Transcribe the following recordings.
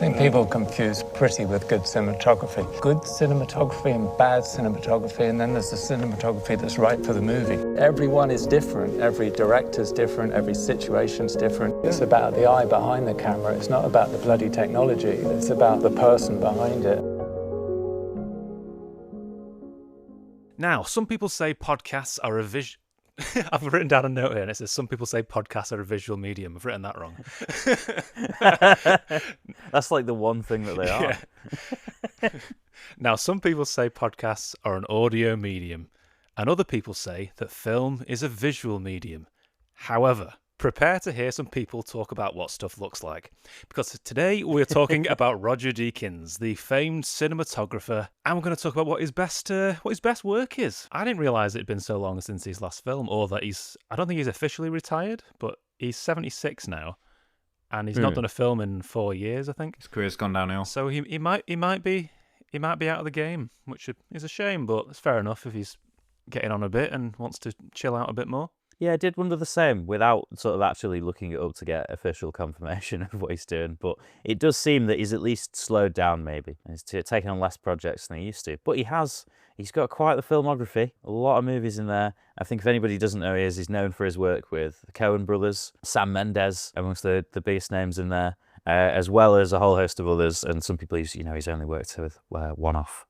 think people confuse pretty with good cinematography. Good cinematography and bad cinematography, and then there's the cinematography that's right for the movie. Everyone is different. Every director's different. Every situation's different. It's about the eye behind the camera. It's not about the bloody technology. It's about the person behind it. Now, some people say podcasts are a I've written down a note here and it says some people say podcasts are a visual medium. I've written that wrong. That's like the one thing that they are. Yeah. Now, some people say podcasts are an audio medium, and other people say that film is a visual medium. However, prepare to hear some people talk about what stuff looks like. Because today we're talking about Roger Deakins, the famed cinematographer, and we're going to talk about what his best work is. I didn't realise it had been so long since his last film, or that I don't think he's officially retired, but he's 76 now, and he's not done a film in 4 years, I think. His career's gone downhill. So he might be out of the game, which is a shame, but it's fair enough if he's getting on a bit and wants to chill out a bit more. Yeah, I did wonder the same without sort of actually looking it up to get official confirmation of what he's doing. But it does seem that he's at least slowed down maybe. He's taken on less projects than he used to. But he's got quite the filmography, a lot of movies in there. I think if anybody doesn't know who he is, he's known for his work with the Coen brothers, Sam Mendes, amongst the biggest names in there, as well as a whole host of others. And some people he's only worked with one-off.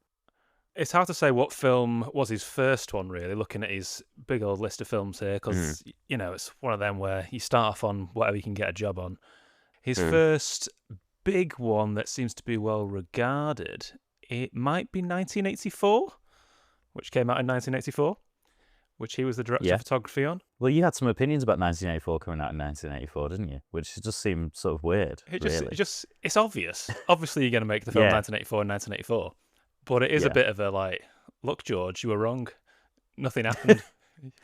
It's hard to say what film was his first one, really, looking at his big old list of films here, because, it's one of them where you start off on whatever you can get a job on. His first big one that seems to be well regarded, it might be 1984, which came out in 1984, which he was the director of photography on. Well, you had some opinions about 1984 coming out in 1984, didn't you? Which just seemed sort of weird, It's obvious. Obviously, you're going to make the film 1984 and 1984. But it is a bit of a look, George, you were wrong. Nothing happened.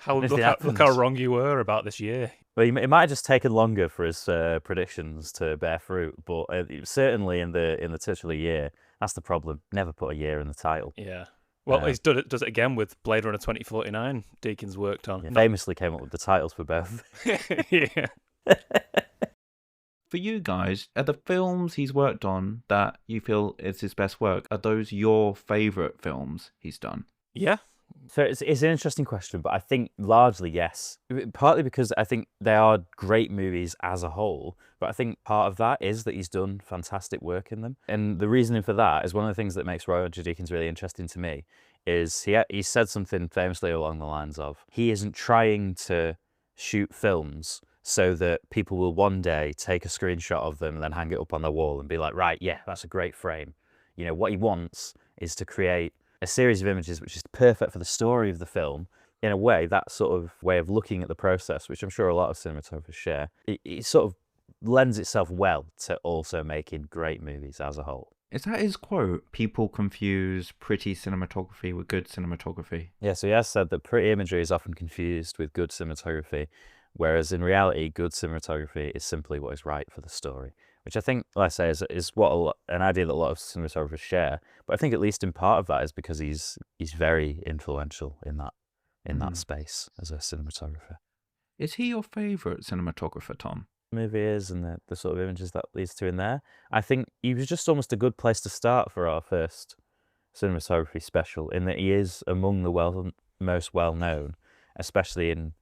Look how wrong you were about this year. Well, it might have just taken longer for his predictions to bear fruit, but certainly in the titular year, that's the problem. Never put a year in the title. Yeah. Well, he does it again with Blade Runner 2049. Deakins worked on. Yeah, famously came up with the titles for both. Yeah. For you guys, are the films he's worked on that you feel is his best work, are those your favourite films he's done? Yeah. So it's an interesting question, but I think largely yes. Partly because I think they are great movies as a whole, but I think part of that is that he's done fantastic work in them. And the reasoning for that is one of the things that makes Roger Deakins really interesting to me is he said something famously along the lines of, he isn't trying to shoot films so that people will one day take a screenshot of them and then hang it up on their wall and be like, right, yeah, that's a great frame. What he wants is to create a series of images which is perfect for the story of the film. In a way, that sort of way of looking at the process, which I'm sure a lot of cinematographers share, it sort of lends itself well to also making great movies as a whole. Is that his quote? People confuse pretty cinematography with good cinematography. Yeah, so he has said that pretty imagery is often confused with good cinematography, whereas in reality, good cinematography is simply what is right for the story, which I think, like I say, is what an idea that a lot of cinematographers share. But I think at least in part of that is because he's very influential in that space as a cinematographer. Is he your favourite cinematographer, Tom? Movie is, and the sort of images that leads to in there. I think he was just almost a good place to start for our first cinematography special, in that he is among the most well-known, especially in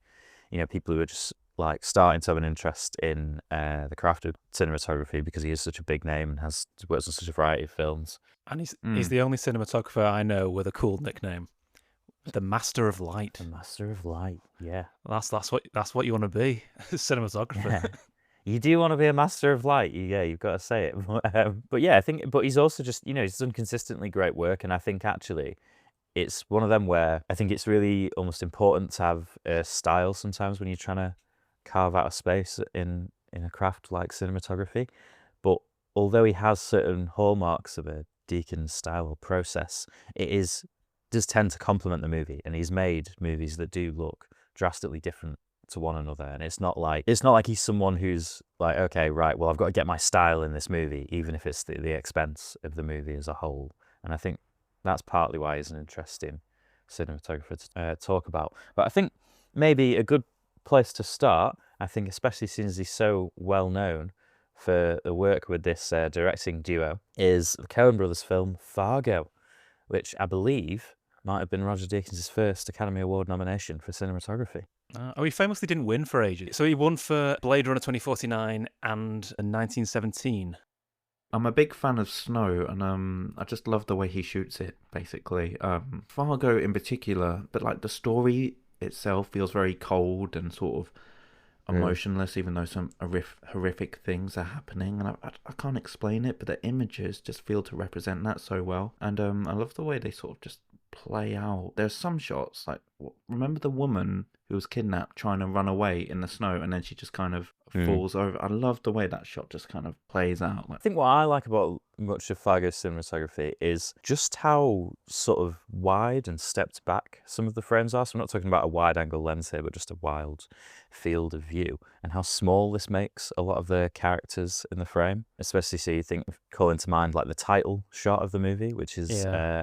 people who are just starting to have an interest in the craft of cinematography, because he is such a big name and has worked on such a variety of films. And he's the only cinematographer I know with a cool nickname, the Master of Light. The Master of Light, yeah. That's what you want to be, cinematographer. Yeah. You do want to be a Master of Light, you've got to say it. But yeah, but he's also just he's done consistently great work, and I think actually it's one of them where I think it's really almost important to have a style sometimes when you're trying to carve out a space in a craft like cinematography. But although he has certain hallmarks of a Deakins style or process, does tend to complement the movie, and he's made movies that do look drastically different to one another. And it's not like he's someone who's like, okay, right, well, I've got to get my style in this movie, even if it's the expense of the movie as a whole. And I think that's partly why he's an interesting cinematographer to talk about. But I think maybe a good place to start, I think, especially since he's so well known for the work with this directing duo is the Coen brothers film Fargo, which I believe might have been Roger Deakins' first Academy Award nomination for cinematography. He famously didn't win for ages. So he won for Blade Runner 2049 and 1917. I'm a big fan of Snow, and I just love the way he shoots it. Basically, Fargo in particular, but like the story itself feels very cold and sort of emotionless, even though some horrific things are happening, and I can't explain it, but the images just feel to represent that so well. And I love the way they sort of just play out. There's some shots like, remember the woman who was kidnapped trying to run away in the snow, and then she just kind of falls over. I love the way that shot just kind of plays out. I think what I like about much of Fargo's cinematography is just how sort of wide and stepped back some of the frames are. So I'm not talking about a wide angle lens here, but just a wild field of view, and how small this makes a lot of the characters in the frame. Especially, so you think, calling to mind like the title shot of the movie, which is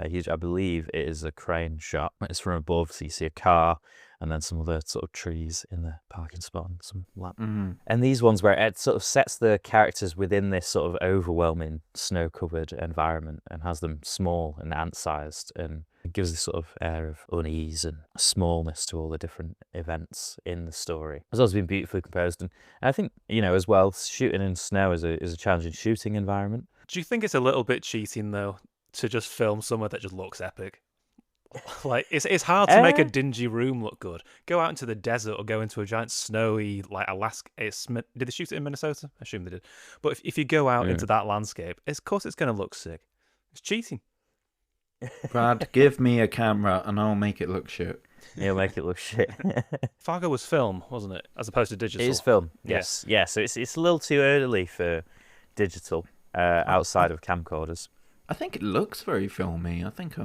huge. I believe it is a crane shot. It's from above, so you see a car and then some other sort of trees in the parking spot and some lamp. And these ones where it sort of sets the characters within this sort of overwhelming snow-covered environment and has them small and ant-sized, and it gives this sort of air of unease and smallness to all the different events in the story. It's also been beautifully composed, and I think, as well, shooting in snow is a challenging shooting environment. Do you think it's a little bit cheating, though, to just film somewhere that just looks epic? Like, it's hard to make a dingy room look good. Go out into the desert or go into a giant snowy, like, Alaska. Did they shoot it in Minnesota? I assume they did. But if you go out into that landscape, of course it's going to look sick. It's cheating. Brad, give me a camera and I'll make it look shit. He'll make it look shit. Fargo was film, wasn't it? As opposed to digital. It is film, yes. Yeah, so it's a little too early for digital outside of camcorders. I think it looks very filmy. I think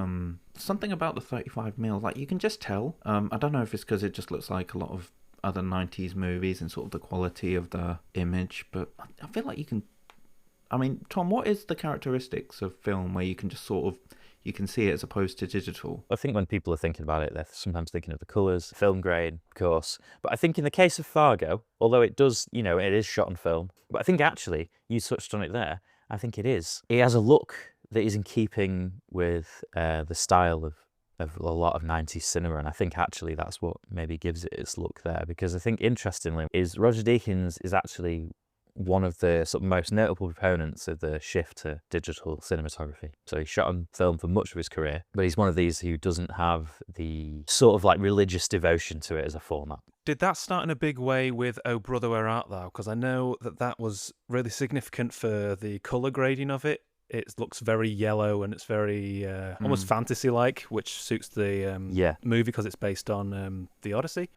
something about the 35mm, like you can just tell. I don't know if it's because it just looks like a lot of other 90s movies and sort of the quality of the image, but I feel like you can... I mean, Tom, what is the characteristics of film where you can just sort of... you can see it as opposed to digital? I think when people are thinking about it, they're sometimes thinking of the colours, film grade, of course. But I think in the case of Fargo, although it does, it is shot on film, but I think actually, you touched on it there, I think it is. It has a look that is in keeping with the style of a lot of 90s cinema, and I think actually that's what maybe gives it its look there, because I think interestingly is Roger Deakins is actually one of the sort of most notable proponents of the shift to digital cinematography. So he shot on film for much of his career, but he's one of these who doesn't have the sort of like religious devotion to it as a format. Did that start in a big way with Oh Brother, Where Art Thou? Because I know that was really significant for the colour grading of it. It looks very yellow and it's very almost fantasy-like, which suits the movie because it's based on The Odyssey.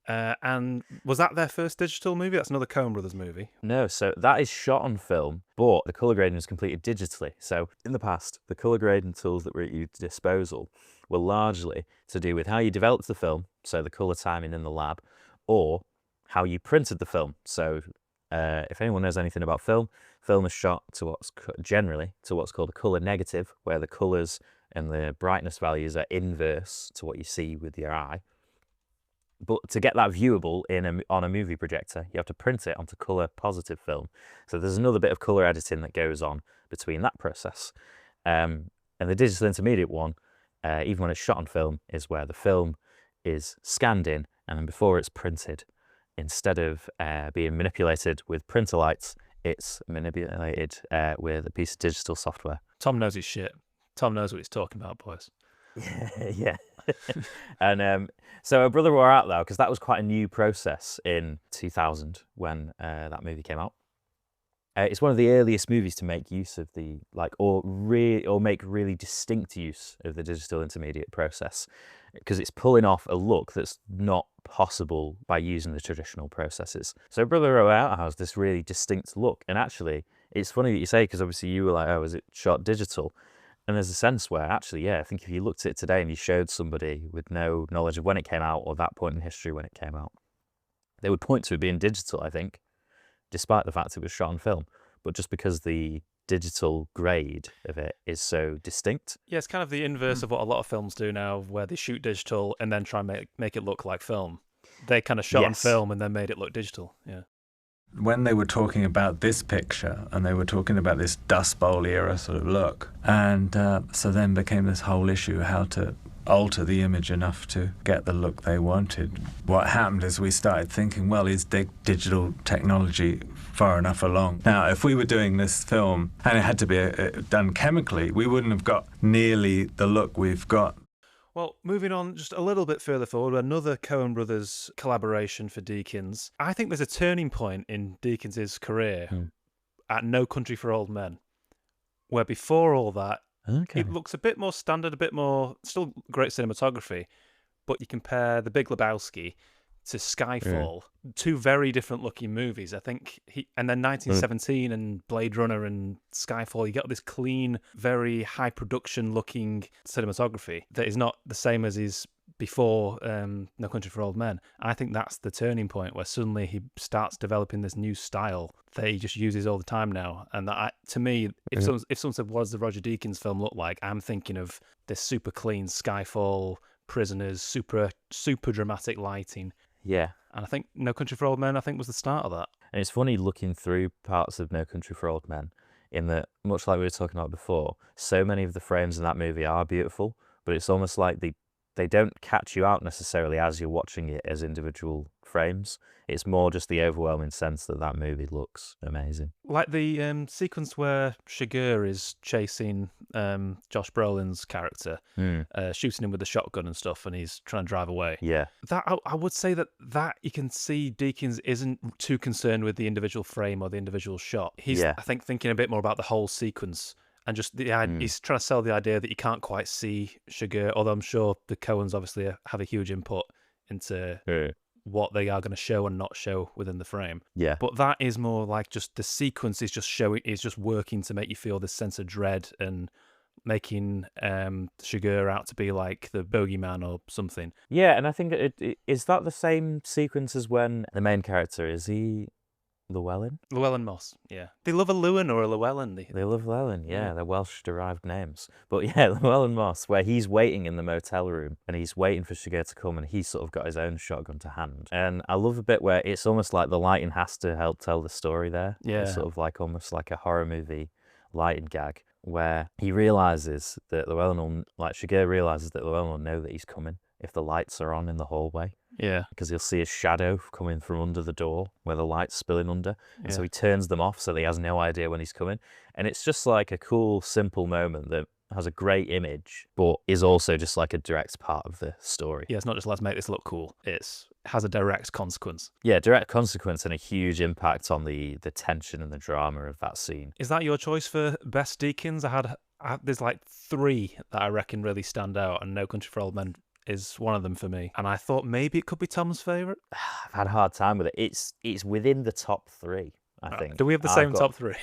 And was that their first digital movie? That's another Coen Brothers movie. No, so that is shot on film, but the colour grading was completed digitally. So in the past, the colour grading tools that were at your disposal were largely to do with how you developed the film, so the colour timing in the lab, or how you printed the film. So if anyone knows anything about film is shot to generally to what's called a colour negative, where the colours and the brightness values are inverse to what you see with your eye. But to get that viewable on a movie projector, you have to print it onto colour positive film. So there's another bit of colour editing that goes on between that process. And the digital intermediate one, even when it's shot on film, is where the film is scanned in, and then before it's printed, instead of being manipulated with printer lights, it's manipulated with a piece of digital software. Tom knows his shit. Tom knows what he's talking about, boys. Yeah. And so Brother, Where Art Thou? Because that was quite a new process in 2000 when that movie came out. It's one of the earliest movies to make use of the or make really distinct use of the digital intermediate process, because it's pulling off a look that's not possible by using the traditional processes. So Brother, Where Art Thou has this really distinct look, and actually it's funny that you say, because obviously you were like, oh, is it shot digital? And there's a sense where actually, yeah, I think if you looked at it today and you showed somebody with no knowledge of when it came out or that point in history when it came out, they would point to it being digital, I think, despite the fact it was shot on film, but just because the digital grade of it is so distinct. Yeah, it's kind of the inverse of what a lot of films do now, where they shoot digital and then try and make it look like film. They kind of shot on film and then made it look digital, yeah. when they were talking about this picture, and they were talking about this Dust Bowl era sort of look, and so then became this whole issue how to alter the image enough to get the look they wanted. What happened is we started thinking, well, is digital technology far enough along? Now, if we were doing this film and it had to be done chemically, we wouldn't have got nearly the look we've got. Well, moving on just a little bit further forward, another Coen Brothers collaboration for Deakins. I think there's a turning point in Deakins' career at No Country for Old Men, where before all that, it looks a bit more standard, a bit more, still great cinematography, but you compare The Big Lebowski to Skyfall, two very different looking movies. I think and then 1917 and Blade Runner and Skyfall, you get this clean, very high production looking cinematography that is not the same as his before No Country for Old Men. I think that's the turning point where suddenly he starts developing this new style that he just uses all the time now. And that, to me, if someone said, what does the Roger Deakins film look like? I'm thinking of this super clean Skyfall, Prisoners, super dramatic lighting. Yeah. And I think No Country for Old Men, I think, was the start of that. And it's funny looking through parts of No Country for Old Men, in that, much like we were talking about before, so many of the frames in that movie are beautiful, but it's almost like they don't catch you out necessarily as you're watching it as individual frames. It's more just the overwhelming sense that movie looks amazing. Like the sequence where Shiger is chasing Josh Brolin's character, shooting him with the shotgun and stuff, and he's trying to drive away. Yeah. That I would say that you can see Deakins isn't too concerned with the individual frame or the individual shot. He's, I think, thinking a bit more about the whole sequence. And just he's trying to sell the idea that you can't quite see Shiger, although I'm sure the Coens obviously have a huge input into what they are going to show and not show within the frame. Yeah. But that is more like just the sequence is just working to make you feel this sense of dread and making Shiger out to be like the bogeyman or something. Yeah, and I think is that the same sequence as when the main character, is he Llewellyn? Llewellyn Moss, yeah. They love a Llewellyn or a Llewellyn. They love Llewellyn, yeah. They're Welsh-derived names. But yeah, Llewellyn Moss, where he's waiting in the motel room and he's waiting for Shiger to come and he's sort of got his own shotgun to hand. And I love a bit where it's almost like the lighting has to help tell the story there. Yeah. It's sort of like almost like a horror movie lighting gag where he realises that Shiger realises that Llewellyn will know that he's coming if the lights are on in the hallway. Yeah. Because he'll see a shadow coming from under the door where the light's spilling under. And so he turns them off so that he has no idea when he's coming. And it's just like a cool, simple moment that has a great image, but is also just like a direct part of the story. Yeah, it's not just let's make this look cool. It has a direct consequence. Yeah, direct consequence and a huge impact on the tension and the drama of that scene. Is that your choice for best Deakins? There's like 3 that I reckon really stand out, and No Country for Old Men is one of them for me. And I thought maybe it could be Tom's favourite. I've had a hard time with it. It's within the top 3, I think. Do we have the same top 3?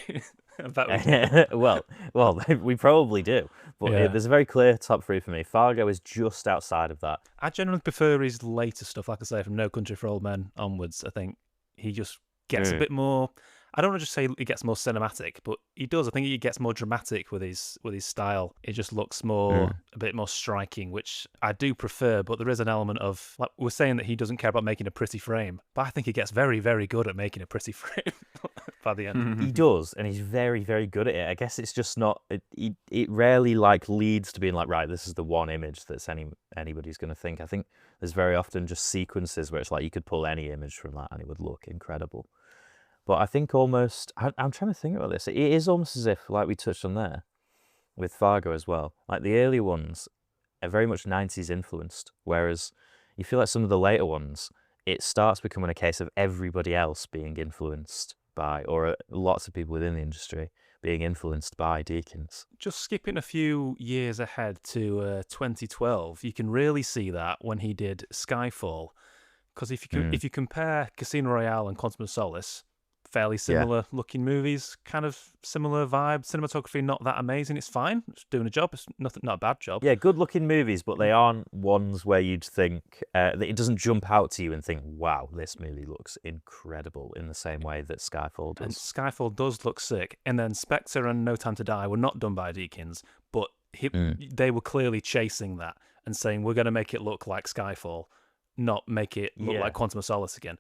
well, we probably do. But there's a very clear top 3 for me. Fargo is just outside of that. I generally prefer his later stuff, like I say, from No Country for Old Men onwards. I think he just gets a bit more... I don't want to just say he gets more cinematic, but he does. I think he gets more dramatic with his style. It just looks a bit more striking, which I do prefer. But there is an element of, like we're saying, that he doesn't care about making a pretty frame, but I think he gets very, very good at making a pretty frame by the end. He does, and he's very, very good at it. I guess it's just not. It rarely leads to being like, right, this is the one image that's anybody's going to think. I think there's very often just sequences where it's like you could pull any image from that and it would look incredible. But I think almost, I'm trying to think about this. It is almost as if, like we touched on there, with Fargo as well, like the early ones are very much 90s influenced, whereas you feel like some of the later ones, it starts becoming a case of everybody else being influenced by, or lots of people within the industry being influenced by Deakins. Just skipping a few years ahead to 2012, you can really see that when he did Skyfall. Because if you compare Casino Royale and Quantum of Solace, fairly similar looking movies, kind of similar vibe. Cinematography not that amazing. It's fine. It's doing a job. It's not a bad job. Yeah, good looking movies, but they aren't ones where you'd think that it doesn't jump out to you and think, wow, this movie looks incredible in the same way that Skyfall does. And Skyfall does look sick. And then Spectre and No Time to Die were not done by Deakins, but they were clearly chasing that and saying, we're going to make it look like Skyfall, not make it look like Quantum of Solace again.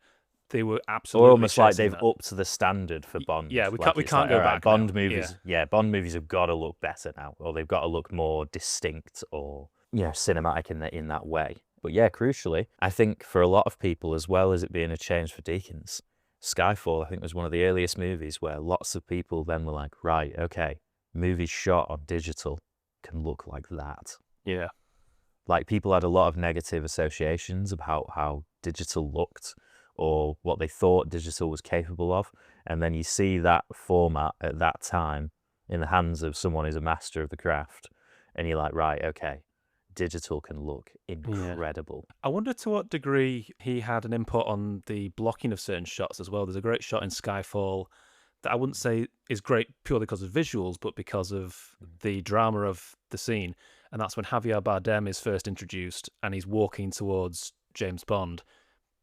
They were absolutely or almost like chasing they've that. upped the standard for Bond. Yeah, we Like, can't it's go like, all right, back Bond now. movies. Yeah, Bond movies have got to look better now, or they've got to look more distinct or cinematic in that way. But yeah, crucially, I think for a lot of people, as well as it being a change for Deakins, Skyfall, I think, was one of the earliest movies where lots of people then were like, right, okay, movies shot on digital can look like that. Yeah. Like, people had a lot of negative associations about how digital looked or what they thought digital was capable of. And then you see that format at that time in the hands of someone who's a master of the craft, and you're like, right, okay, digital can look incredible. I wonder to what degree he had an input on the blocking of certain shots as well. There's a great shot in Skyfall that I wouldn't say is great purely because of visuals, but because of the drama of the scene. And that's when Javier Bardem is first introduced and he's walking towards James Bond,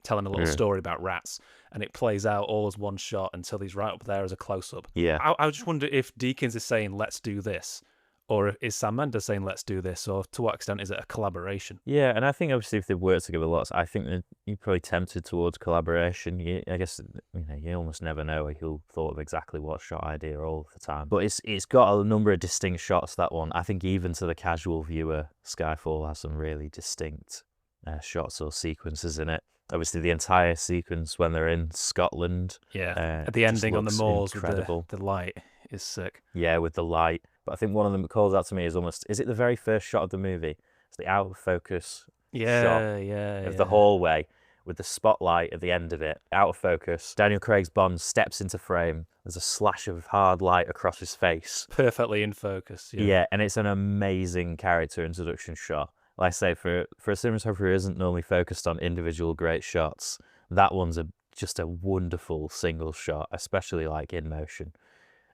telling a little story about rats. And it plays out all as one shot until he's right up there as a close-up. Yeah. I just wonder if Deakins is saying, let's do this. Or is Sam Mendes saying, let's do this? Or to what extent is it a collaboration? Yeah, and I think obviously if they've worked together lots, I think that you're probably tempted towards collaboration. I guess you almost never know who'll thought of exactly what shot idea all the time. But it's got a number of distinct shots, that one. I think even to the casual viewer, Skyfall has some really distinct shots or sequences in it. Obviously, the entire sequence when they're in Scotland. Yeah, at the ending on the moors incredible. with the light is sick. Yeah, with the light. But I think one of them that calls out to me is it the very first shot of the movie? It's the out of focus shot of the hallway with the spotlight at the end of it, out of focus. Daniel Craig's Bond steps into frame. There's a slash of hard light across his face. Perfectly in focus. Yeah, and it's an amazing character introduction shot. Like I say, for a cinematographer who isn't normally focused on individual great shots, that one's just a wonderful single shot, especially like in motion.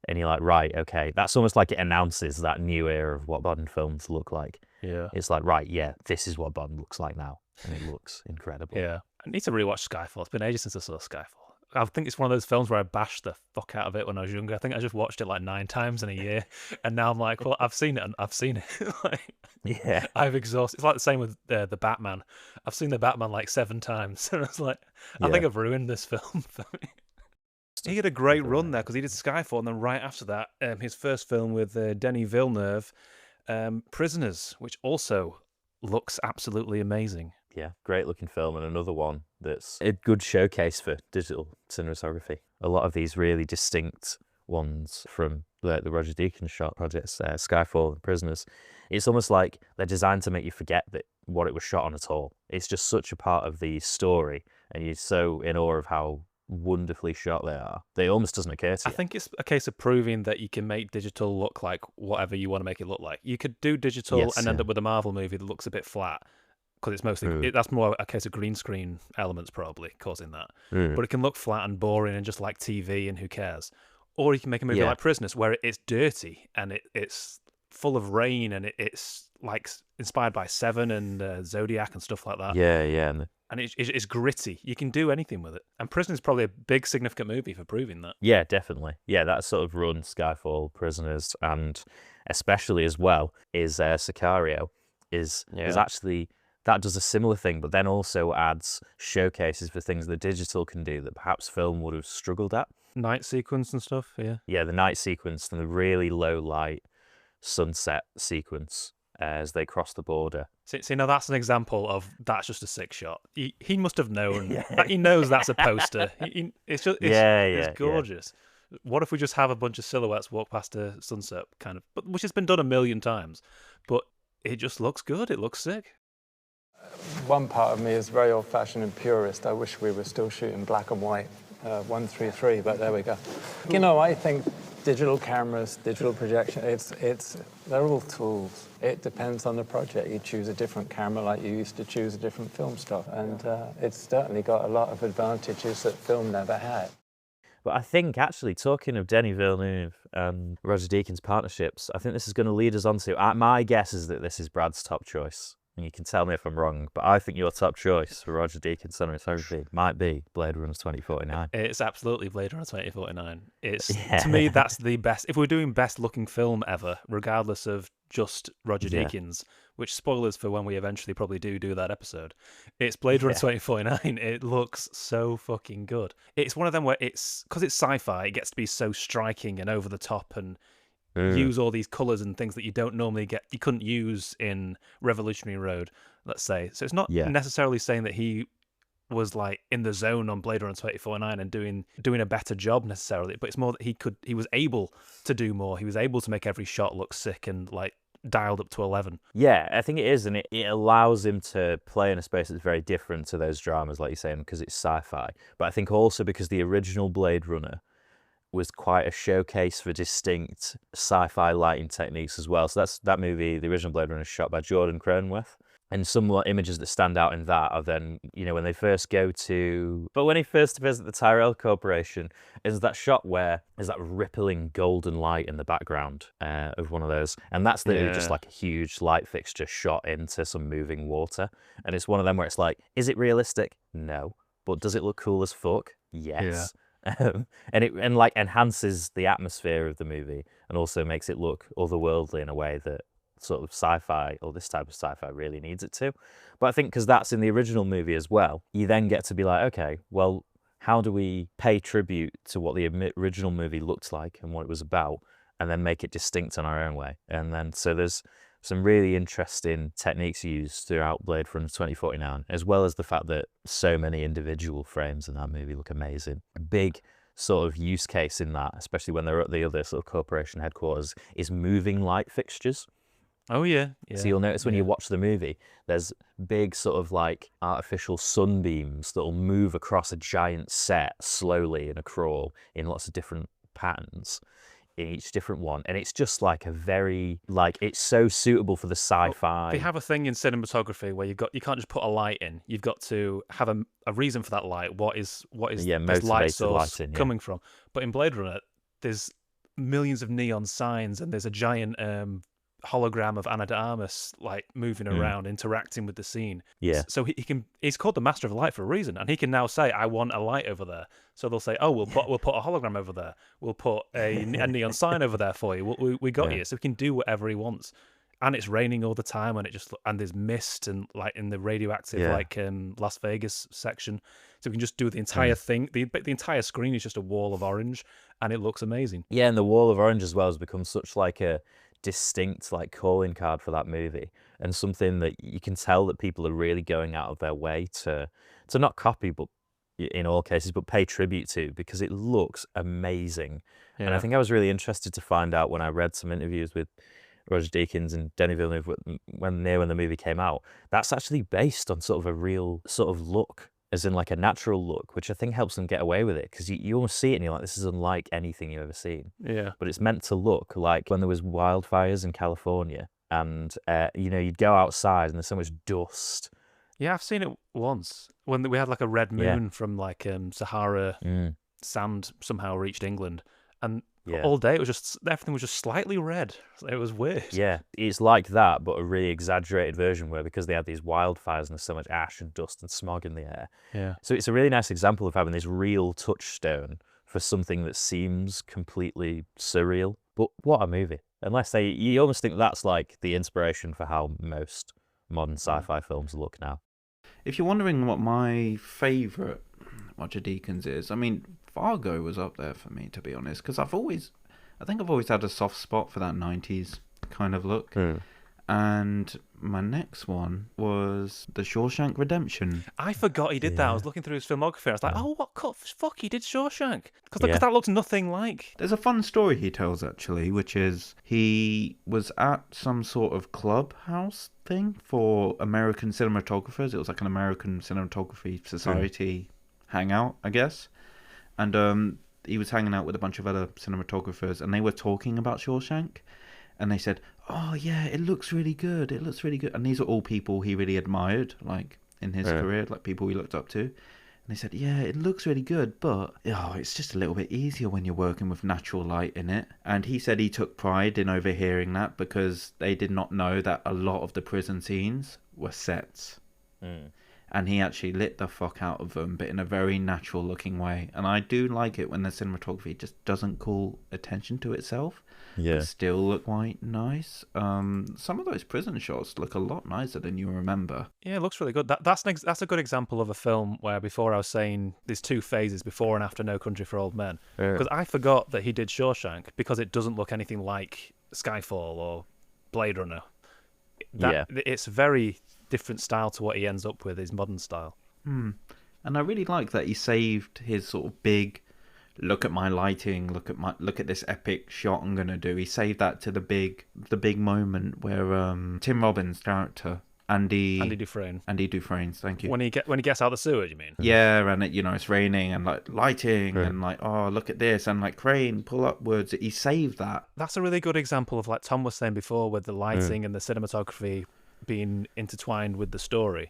And you're like, right, okay, that's almost like it announces that new era of what Bond films look like. Yeah. It's like, right, yeah, this is what Bond looks like now. And it looks incredible. Yeah. I need to rewatch Skyfall. It's been ages since I saw Skyfall. I think it's one of those films where I bashed the fuck out of it when I was younger. I think I just watched it like 9 times in a year. And now I'm like, well, I've seen it and I've seen it. Like, yeah. I've exhausted. It's like the same with the Batman. I've seen the Batman like 7 times. And I was like, I think I've ruined this film for me. He had a great run there because he did Skyfall, and then right after that, his first film with Denis Villeneuve, Prisoners, which also looks absolutely amazing. Yeah, great looking film, and another one that's a good showcase for digital cinematography. A lot of these really distinct ones from the Roger Deakins shot projects, Skyfall and Prisoners, it's almost like they're designed to make you forget that what it was shot on at all. It's just such a part of the story, and you're so in awe of how wonderfully shot they are. They almost doesn't occur to you. I think it's a case of proving that you can make digital look like whatever you want to make it look like. You could do digital and end up with a Marvel movie that looks a bit flat because it's mostly that's more a case of green screen elements probably causing that. But it can look flat and boring and just like TV and who cares. Or you can make a movie like Prisoners where it's dirty and it's full of rain and it's like inspired by Seven and Zodiac and stuff like that. Yeah. And it's gritty. You can do anything with it. And Prisoners is probably a big, significant movie for proving that. Yeah, definitely. Yeah, that sort of run, Skyfall, Prisoners, and especially as well is Sicario is actually, that does a similar thing, but then also adds showcases for things that digital can do that perhaps film would have struggled at. Night sequence and stuff, yeah. Yeah, the night sequence and the really low light sunset sequence as they cross the border. See, now that's an example of that's just a sick shot. He must have known. He knows that's a poster. It's gorgeous. Yeah. What if we just have a bunch of silhouettes walk past a sunset, kind of, which has been done a million times, but it just looks good. It looks sick. One part of me is very old-fashioned and purist. I wish we were still shooting black and white 133, but there we go. You know, I think digital cameras, digital projection, they're all tools. It depends on the project. You choose a different camera like you used to choose a different film stock, and it's certainly got a lot of advantages that film never had. But I think, actually, talking of Denis Villeneuve and Roger Deakins partnerships, I think this is going to lead us on to, my guess is that this is Brad's top choice and you can tell me if I'm wrong, but I think your top choice for Roger Deakins cinematography might be Blade Runner 2049. It's absolutely Blade Runner 2049. It's Yeah. to me that's the best. If we're doing best looking film ever, regardless of just Roger Yeah. Deakins, which spoilers for when we eventually probably do that episode, it's Blade Runner Yeah. 2049. It looks so fucking good. It's one of them where it's because it's sci-fi, it gets to be so striking and over the top and use all these colors and things that you don't normally get, you couldn't use in Revolutionary Road, let's say. So it's not Yeah. necessarily saying that he was like in the zone on Blade Runner 2049 and doing a better job necessarily, but it's more that he was able to do more. He was able to make every shot look sick and like dialed up to 11. Yeah, I think it is, and it allows him to play in a space that's very different to those dramas, like you're saying, because it's sci-fi. But I think also because the original Blade Runner was quite a showcase for distinct sci-fi lighting techniques as well. So that movie, the original Blade Runner, is shot by Jordan Cronenweth. And some images that stand out in that are then, when they first when he first visit the Tyrell Corporation, is that shot where there's that rippling golden light in the background of one of those. And that's just like a huge light fixture shot into some moving water. And it's one of them where it's like, is it realistic? No. But does it look cool as fuck? Yes. And it enhances the atmosphere of the movie and also makes it look otherworldly in a way that sort of sci-fi or this type of sci-fi really needs it to. But I think because that's in the original movie as well, you then get to be like, okay, well, how do we pay tribute to what the original movie looked like and what it was about, and then make it distinct in our own way? And then so there's some really interesting techniques used throughout Blade Runner 2049, as well as the fact that so many individual frames in that movie look amazing. A big sort of use case in that, especially when they're at the other sort of corporation headquarters, is moving light fixtures. Oh yeah. So you'll notice when you watch the movie, there's big sort of like artificial sunbeams that'll move across a giant set slowly in a crawl in lots of different patterns in each different one, and it's just like a very it's so suitable for the sci-fi. They have a thing in cinematography where you can't just put a light in. You've got to have a reason for that light. What is this light source coming from? But in Blade Runner, there's millions of neon signs and there's a giant hologram of Ana de Armas like moving around, interacting with the scene. Yeah. So he's called the Master of Light for a reason, and he can now say, "I want a light over there." So they'll say, "Oh, we'll put a hologram over there. We'll put a neon sign over there for you. We got you." So he can do whatever he wants. And it's raining all the time, and there's mist and like in the radioactive Las Vegas section, so we can just do the entire thing. The entire screen is just a wall of orange, and it looks amazing. Yeah, and the wall of orange as well has become such like a distinct like calling card for that movie, and something that you can tell that people are really going out of their way to not copy, but in all cases, but pay tribute to, because it looks amazing. And I think I was really interested to find out when I read some interviews with Roger Deakins and Denis Villeneuve when the movie came out, that's actually based on sort of a real sort of look, as in like a natural look, which I think helps them get away with it, because you almost see it and you're like, this is unlike anything you've ever seen. Yeah. But it's meant to look like when there was wildfires in California and, you'd go outside and there's so much dust. Yeah, I've seen it once when we had like a red moon from like Sahara sand somehow reached England, and all day everything was just slightly red. It was weird. Yeah, it's like that, but a really exaggerated version where, because they had these wildfires and there's so much ash and dust and smog in the air. Yeah. So it's a really nice example of having this real touchstone for something that seems completely surreal. But what a movie. You almost think that's like the inspiration for how most modern sci-fi films look now. If you're wondering what my favourite Roger Deakins is, I mean, Fargo was up there for me, to be honest, because I think I've always had a soft spot for that 90s kind of look. And my next one was The Shawshank Redemption. I forgot he did that. I was looking through his filmography. I was like, oh, what fuck, he did Shawshank. Because that looks nothing like. There's a fun story he tells, actually, which is he was at some sort of clubhouse thing for American cinematographers. It was like an American Cinematography Society hangout, I guess. And he was hanging out with a bunch of other cinematographers, and they were talking about Shawshank. And they said, "Oh yeah, it looks really good. It looks really good." And these are all people he really admired, like in his career, like people he looked up to. And they said, "Yeah, it looks really good, but it's just a little bit easier when you're working with natural light in it." And he said he took pride in overhearing that, because they did not know that a lot of the prison scenes were sets. Mm. And he actually lit the fuck out of them, but in a very natural looking way. And I do like it when the cinematography just doesn't call attention to itself, Yeah. but still look quite nice. Some of those prison shots look a lot nicer than you remember. Yeah, it looks really good. That's a good example of a film where before I was saying there's two phases, before and after No Country for Old Men. Because I forgot that he did Shawshank because it doesn't look anything like Skyfall or Blade Runner. It's a very different style to what he ends up with, his modern style. And I really like that he saved his sort of big, look at my lighting, look at this epic shot I'm gonna do. He saved that to the big moment where Tim Robbins' character, Andy Dufresne. Thank you. When he gets out of the sewer, you mean? Yeah, and it's raining and like lighting and like, oh, look at this, and like crane pull upwards. He saved that. That's a really good example of, like Tom was saying before, with the lighting and the cinematography being intertwined with the story.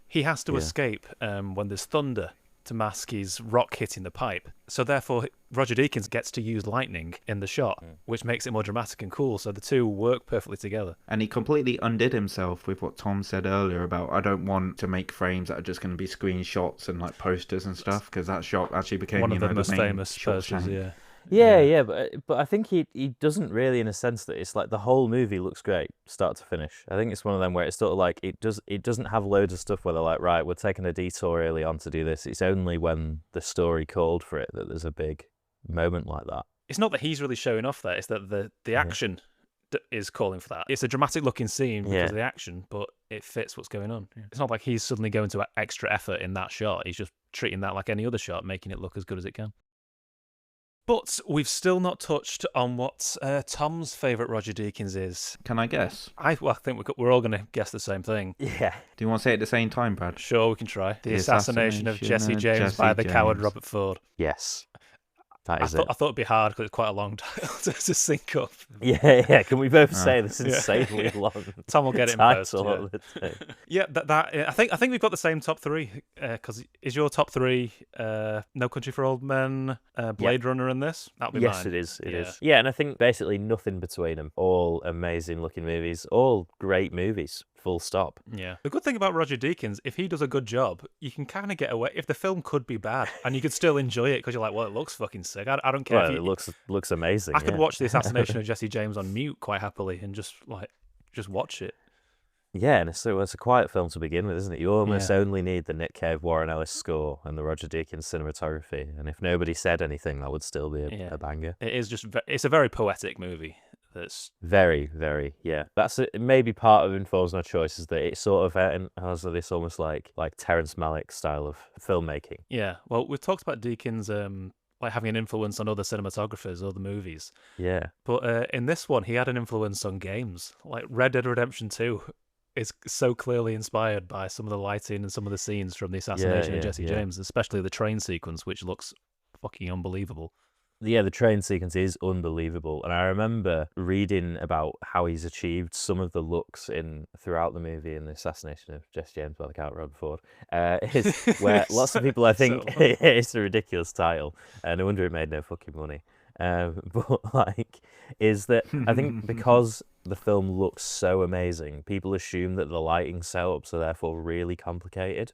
He has to escape when there's thunder to mask his rock hitting the pipe. So therefore, Roger Deakins gets to use lightning in the shot, which makes it more dramatic and cool. So the two work perfectly together. And he completely undid himself with what Tom said earlier about, I don't want to make frames that are just going to be screenshots and like posters and stuff, because that shot actually became one of the most main famous posters. Shawshank. Yeah, but I think he doesn't really, in a sense that it's like the whole movie looks great, start to finish. I think it's one of them where it's sort of like it doesn't have loads of stuff where they're like, right, we're taking a detour early on to do this. It's only when the story called for it that there's a big moment like that. It's not that he's really showing off there; it's that the action is calling for that. It's a dramatic looking scene because of the action, but it fits what's going on. It's not like he's suddenly going to extra effort in that shot. He's just treating that like any other shot, making it look as good as it can. But we've still not touched on what Tom's favourite Roger Deakins is. Can I guess? I think we're all going to guess the same thing. Yeah. Do you want to say it at the same time, Brad? Sure, we can try. The assassination of Jesse James by the coward Robert Ford. Yes. That I is thought it'd be hard because it's quite a long title to sync up. Yeah. Can we both say this insanely long? Tom will get it in post. Yeah, I think we've got the same top three. Because is your top three No Country for Old Men, Blade Runner, and this? That'll be mine. Yes, it is. It is. Yeah, and I think basically nothing between them. All amazing looking movies. All great movies. Full stop. Yeah. The good thing about Roger Deakins, if he does a good job, you can kind of get away. If the film could be bad, and you could still enjoy it because you're like, well, it looks fucking sick. I don't care. Well, it looks amazing. I could watch the assassination of Jesse James on mute quite happily and just watch it. Yeah, and it's a quiet film to begin with, isn't it? You almost only need the Nick Cave, Warren Ellis score and the Roger Deakins cinematography, and if nobody said anything, that would still be a banger. It is it's a very poetic movie. That's very, very, yeah. That's maybe part of informs my choice is that it sort of has this almost like Terrence Malick style of filmmaking. Yeah, well, we've talked about Deakins like having an influence on other cinematographers, other movies. Yeah. But in this one, he had an influence on games. Like Red Dead Redemption 2 is so clearly inspired by some of the lighting and some of the scenes from the assassination of Jesse James, especially the train sequence, which looks fucking unbelievable. Yeah, the train sequence is unbelievable, and I remember reading about how he's achieved some of the looks throughout the movie in the assassination of Jesse James by the coward Robert Ford. Where lots of people, I think, it's a ridiculous title, and no wonder it made no fucking money. But is that I think because the film looks so amazing, people assume that the lighting setups are therefore really complicated,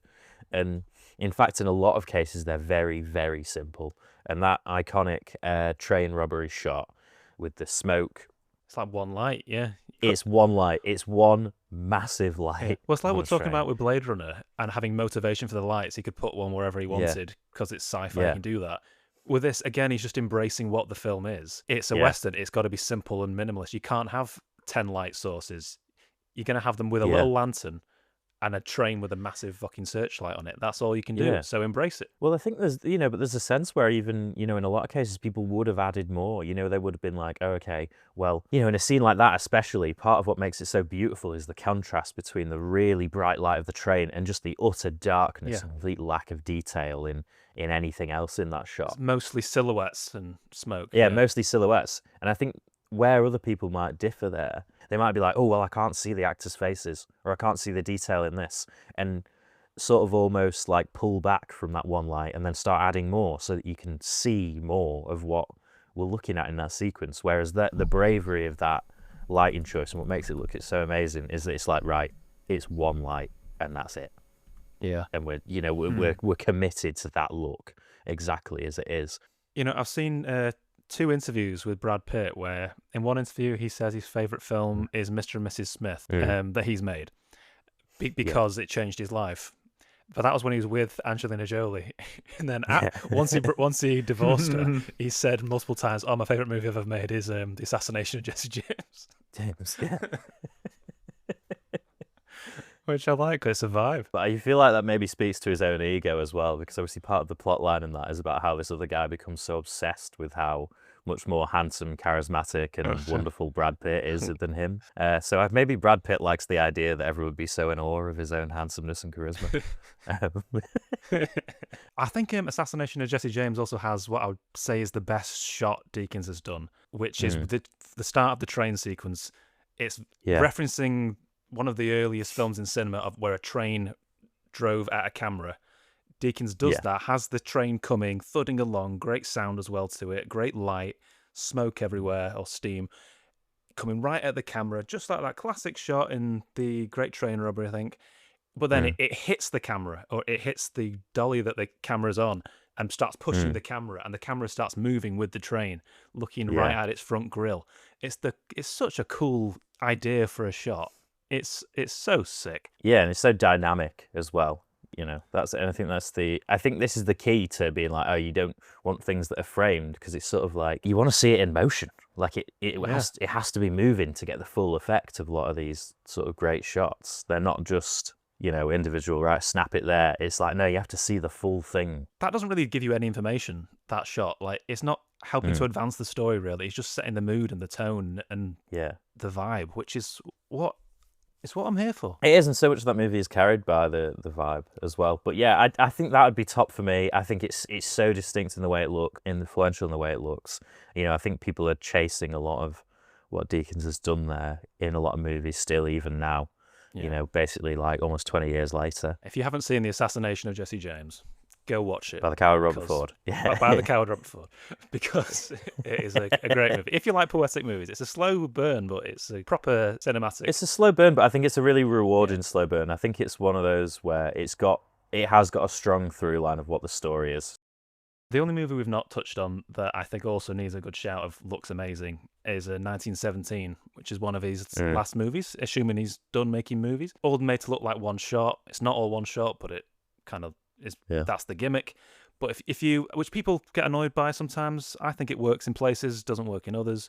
and in fact, in a lot of cases, they're very, very simple. And that iconic train robbery shot with the smoke. It's like one light, yeah. It's one light. It's one massive light. Yeah. Well, it's like we're talking about with Blade Runner and having motivation for the lights. He could put one wherever he wanted because it's sci-fi, he can do that. With this, again, he's just embracing what the film is. It's a Western. It's got to be simple and minimalist. You can't have 10 light sources. You're going to have them with a little lantern and a train with a massive fucking searchlight on it. That's all you can do. So embrace it. Well, I think there's a sense where even, in a lot of cases, people would have added more. They would have been like, oh, okay, well, in a scene like that especially, part of what makes it so beautiful is the contrast between the really bright light of the train and just the utter darkness and complete lack of detail in anything else in that shot. It's mostly silhouettes and smoke. Yeah, mostly silhouettes. And I think where other people might differ there, they might be like, oh, well, I can't see the actors' faces, or I can't see the detail in this, and sort of almost like pull back from that one light and then start adding more so that you can see more of what we're looking at in that sequence. Whereas the bravery of that lighting choice and what makes it look so amazing is that it's like, right, it's one light and that's it. Yeah. And we're committed to that look exactly as it is. I've seen 2 interviews with Brad Pitt where in one interview he says his favourite film is Mr. and Mrs. Smith that he's made because it changed his life. But that was when he was with Angelina Jolie. And then once he divorced her, he said multiple times, my favourite movie I've ever made is The Assassination of Jesse James. Yeah. Which I like, 'cause it's a vibe. But I feel like that maybe speaks to his own ego as well, because obviously part of the plot line in that is about how this other guy becomes so obsessed with how much more handsome, charismatic, and wonderful Brad Pitt is than him. So maybe Brad Pitt likes the idea that everyone would be so in awe of his own handsomeness and charisma. I think Assassination of Jesse James also has what I would say is the best shot Deakins has done, which is the start of the train sequence. It's referencing one of the earliest films in cinema where a train drove at a camera. Deakins does that, has the train coming, thudding along, great sound as well to it, great light, smoke everywhere, or steam, coming right at the camera, just like that classic shot in The Great Train Robbery, I think. But then it hits the camera, or it hits the dolly that the camera's on, and starts pushing the camera, and the camera starts moving with the train, looking right at its front grille. It's such a cool idea for a shot. It's so sick. Yeah, and it's so dynamic as well. I think this is the key to being like, you don't want things that are framed, because it's sort of like you want to see it in motion. Like it has to be moving to get the full effect of a lot of these sort of great shots. They're not just individual, right? Snap it there. It's like, no, you have to see the full thing. That doesn't really give you any information, that shot. Like, it's not helping to advance the story, really. It's just setting the mood and the tone and the vibe, which is what I'm here for. It is, and so much of that movie is carried by the vibe as well. But yeah, I think that would be top for me. I think it's so distinct in the way it looks, influential in the way it looks. I think people are chasing a lot of what Deakins has done there in a lot of movies still, even now. Basically like almost 20 years later. If you haven't seen The Assassination of Jesse James, go watch it. By the coward Robert Ford. Yeah. By the coward Robert Ford. Because it is a great movie. If you like poetic movies, it's a slow burn, but it's a proper cinematic. It's a slow burn, but I think it's a really rewarding slow burn. I think it's one of those where it has got a strong through line of what the story is. The only movie we've not touched on that I think also needs a good shout of looks amazing is 1917, which is one of his last movies, assuming he's done making movies. All made to look like one shot. It's not all one shot, but it kind of is. That's the gimmick. But if you, which people get annoyed by sometimes, I think it works in places, doesn't work in others.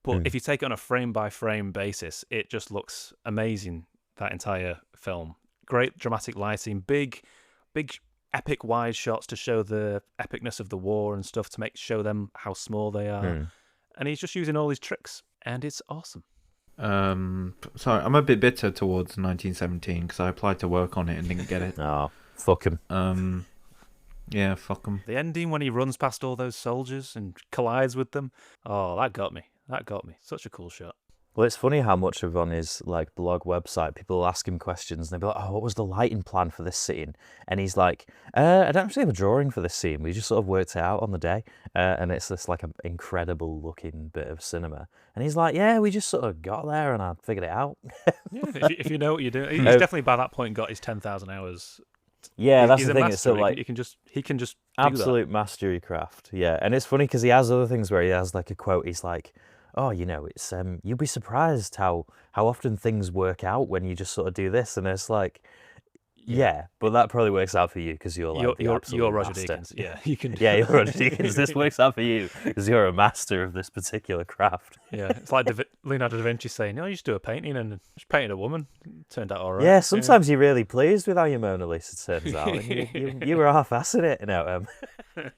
But if you take it on a frame-by-frame basis, it just looks amazing, that entire film. Great dramatic lighting, big epic wide shots to show the epicness of the war and stuff, to show them how small they are. And he's just using all these tricks, and it's awesome. Sorry, I'm a bit bitter towards 1917 because I applied to work on it and didn't get it. Oh, fuck him. Yeah, fuck him. The ending when he runs past all those soldiers and collides with them, that got me. Such a cool shot. Well, it's funny how much of on his blog website people will ask him questions and they'll be like, what was the lighting plan for this scene? And he's like, I don't actually have a drawing for this scene. We just sort of worked it out on the day. And it's this an incredible looking bit of cinema. And he's like, yeah, we just sort of got there and I figured it out. If you know what you're doing. He's definitely by that point got his 10,000 hours. Yeah, that's he's the a thing. master. It's sort of he can just absolute mastery craft. Yeah, and it's funny because he has other things where he has a quote. He's like, it's you'll be surprised how often things work out when you just sort of do this, and it's like, yeah, but that probably works out for you because you're you're Roger master. Deakins. Yeah, you can. Yeah, you're Roger Deakins. This works out for you because you're a master of this particular craft. Yeah, it's like Leonardo da Vinci saying, you just do a painting and just painted a woman. It turned out all right. Yeah, sometimes you're really pleased with how your Mona Lisa turns out. And you were half-assed it,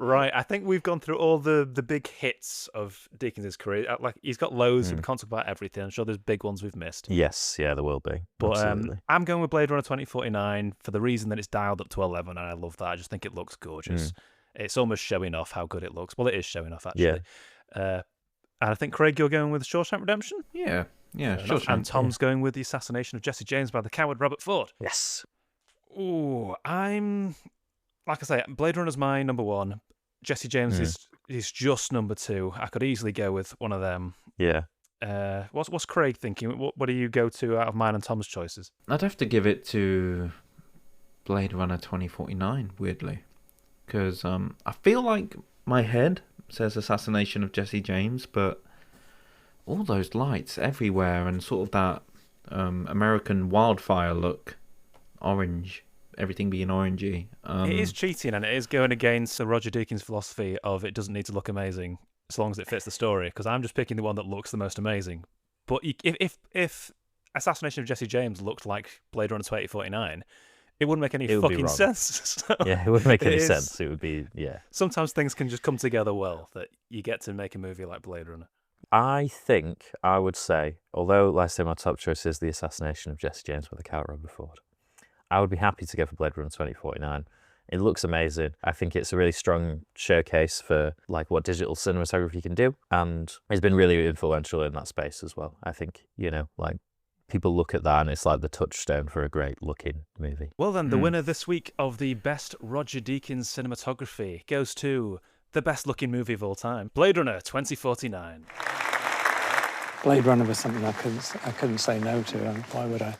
Right, I think we've gone through all the big hits of Deakins' career. He's got loads, and we can't talk about everything. I'm sure there's big ones we've missed. Yes, yeah, there will be. But absolutely. I'm going with Blade Runner 2049 for the reason that it's dialed up to 11, and I love that. I just think it looks gorgeous. It's almost showing off how good it looks. Well, it is showing off, actually. Yeah. And I think, Craig, you're going with Shawshank Redemption? Yeah, Shawshank. And Tom's going with The Assassination of Jesse James by the coward Robert Ford. Yes. Ooh, like I say, Blade Runner's my number one. Jesse James is is just number 2. I could easily go with one of them. Yeah. What's Craig thinking? What do you go to out of mine and Tom's choices? I'd have to give it to Blade Runner 2049, weirdly. Because I feel like my head says Assassination of Jesse James, but all those lights everywhere and sort of that American wildfire look, orange, everything being orangey. It is cheating, and it is going against the Roger Deakins philosophy of it doesn't need to look amazing as long as it fits the story, because I'm just picking the one that looks the most amazing. But if Assassination of Jesse James looked like Blade Runner 2049, it wouldn't make any fucking sense. So yeah, it wouldn't make any sense. It would be, yeah. Sometimes things can just come together well, that you get to make a movie like Blade Runner. I think I would say, although, like I say, my top choice is The Assassination of Jesse James by the Count Robert Ford, I would be happy to go for Blade Runner 2049. It looks amazing. I think it's a really strong showcase for like what digital cinematography can do, and it's been really influential in that space as well. I think, you know, like people look at that and it's like the touchstone for a great looking movie. Well then, the winner this week of the best Roger Deakins cinematography goes to the best looking movie of all time, Blade Runner 2049. Blade Runner was something I couldn't say no to. Why would I?